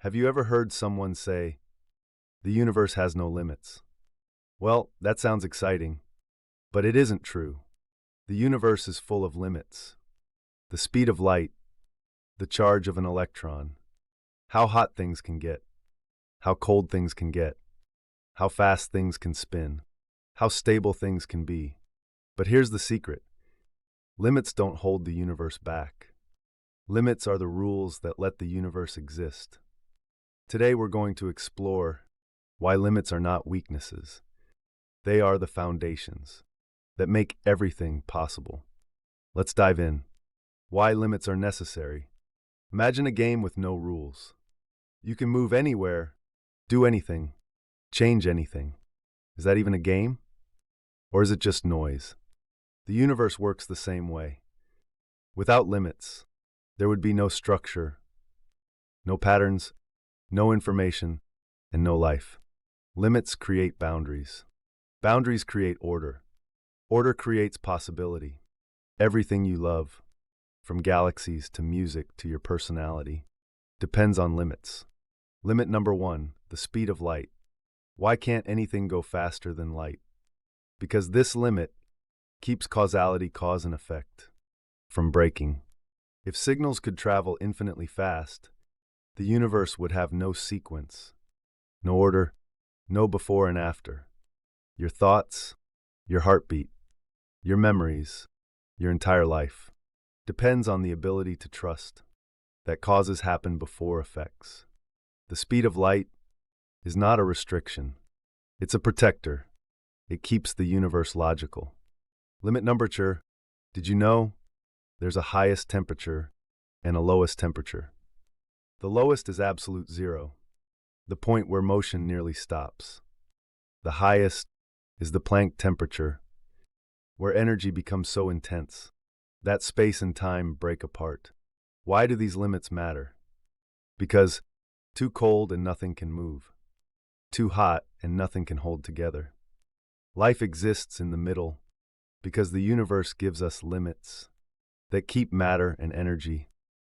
Have you ever heard someone say, the universe has no limits? Well, that sounds exciting, but it isn't true. The universe is full of limits. The speed of light, the charge of an electron, how hot things can get, how cold things can get, how fast things can spin, how stable things can be. But here's the secret. Limits don't hold the universe back. Limits are the rules that let the universe exist. Today we're going to explore why limits are not weaknesses. They are the foundations that make everything possible. Let's dive in. Why limits are necessary. Imagine a game with no rules. You can move anywhere, do anything, change anything. Is that even a game? Or is it just noise? The universe works the same way. Without limits, there would be no structure, no patterns, no information, and no life. Limits create boundaries. Boundaries create order. Order creates possibility. Everything you love, from galaxies to music to your personality, depends on limits. Limit number 1, the speed of light. Why can't anything go faster than light? Because this limit keeps causality cause and effect from breaking. If signals could travel infinitely fast, the universe would have no sequence, no order, no before and after. Your thoughts, your heartbeat, your memories, your entire life depends on the ability to trust that causes happen before effects. The speed of light is not a restriction. It's a protector. It keeps the universe logical. Limit number 2. Did you know there's a highest temperature and a lowest temperature? The lowest is absolute zero, the point where motion nearly stops. The highest is the Planck temperature, where energy becomes so intense that space and time break apart. Why do these limits matter? Because too cold and nothing can move. Too hot and nothing can hold together. Life exists in the middle because the universe gives us limits that keep matter and energy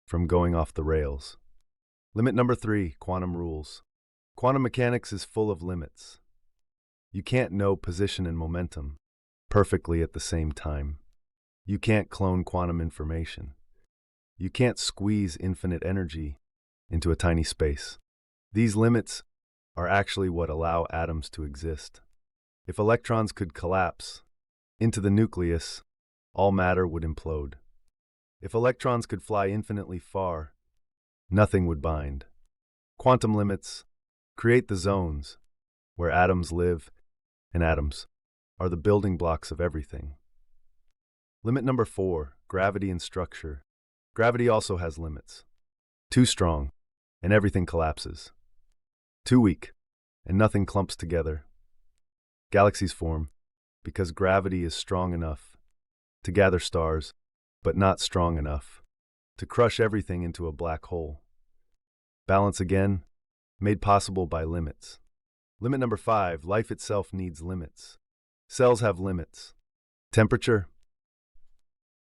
from going off the rails. Limit number 3, quantum rules. Quantum mechanics is full of limits. You can't know position and momentum perfectly at the same time. You can't clone quantum information. You can't squeeze infinite energy into a tiny space. These limits are actually what allow atoms to exist. If electrons could collapse into the nucleus, all matter would implode. If electrons could fly infinitely far, nothing would bind. Quantum limits create the zones where atoms live, and atoms are the building blocks of everything. Limit number 4, gravity and structure. Gravity also has limits. Too strong, and everything collapses. Too weak, and nothing clumps together. Galaxies form because gravity is strong enough to gather stars, but not strong enough to crush everything into a black hole. Balance again, made possible by limits. Limit number 5, life itself needs limits. Cells have limits. Temperature,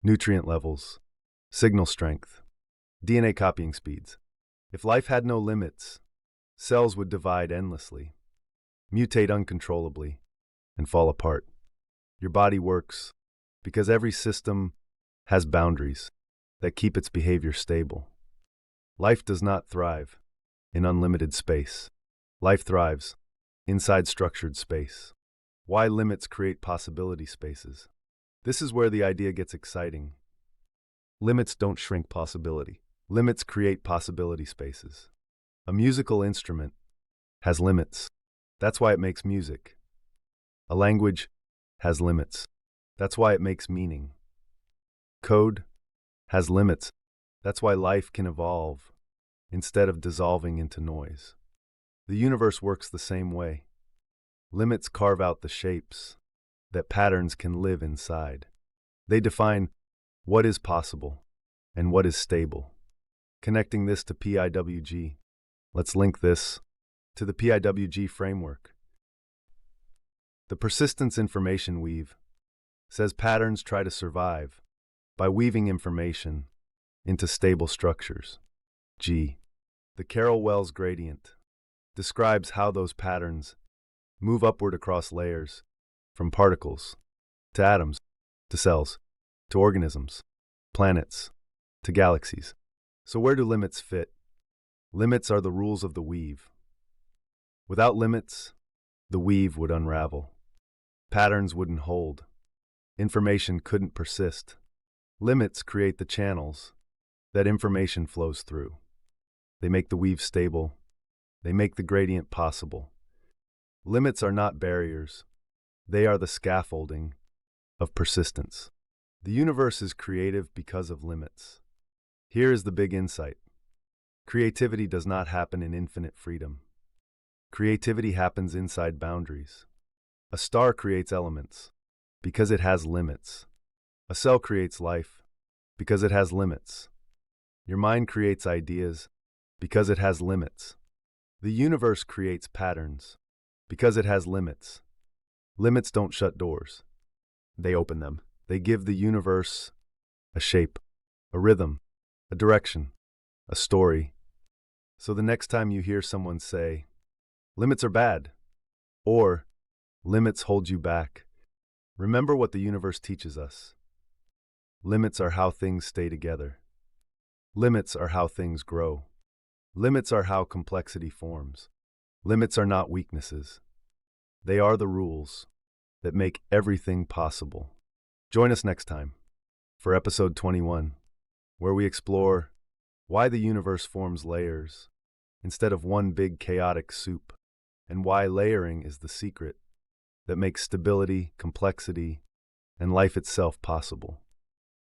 nutrient levels, signal strength, DNA copying speeds. If life had no limits, cells would divide endlessly, mutate uncontrollably, and fall apart. Your body works because every system has boundaries that keep its behavior stable. Life does not thrive in unlimited space. Life thrives inside structured space. Why limits create possibility spaces? This is where the idea gets exciting. Limits don't shrink possibility. Limits create possibility spaces. A musical instrument has limits. That's why it makes music. A language has limits. That's why it makes meaning. Code has limits. That's why life can evolve instead of dissolving into noise. The universe works the same way. Limits carve out the shapes that patterns can live inside. They define what is possible and what is stable. Connecting this to PIWG, let's link this to the PIWG framework. The persistence information weave says patterns try to survive by weaving information into stable structures. G. The Carroll-Wells gradient describes how those patterns move upward across layers, from particles to atoms to cells to organisms, planets to galaxies. So where do limits fit? Limits are the rules of the weave. Without limits, the weave would unravel. Patterns wouldn't hold. Information couldn't persist. Limits create the channels that information flows through. They make the weave stable. They make the gradient possible. Limits are not barriers. They are the scaffolding of persistence. The universe is creative because of limits. Here is the big insight. Creativity does not happen in infinite freedom. Creativity happens inside boundaries. A star creates elements because it has limits. A cell creates life because it has limits. Your mind creates ideas because it has limits. The universe creates patterns because it has limits. Limits don't shut doors. They open them. They give the universe a shape, a rhythm, a direction, a story. So the next time you hear someone say, limits are bad, or limits hold you back, remember what the universe teaches us. Limits are how things stay together. Limits are how things grow. Limits are how complexity forms. Limits are not weaknesses. They are the rules that make everything possible. Join us next time for episode 21, where we explore why the universe forms layers instead of one big chaotic soup, and why layering is the secret that makes stability, complexity, and life itself possible.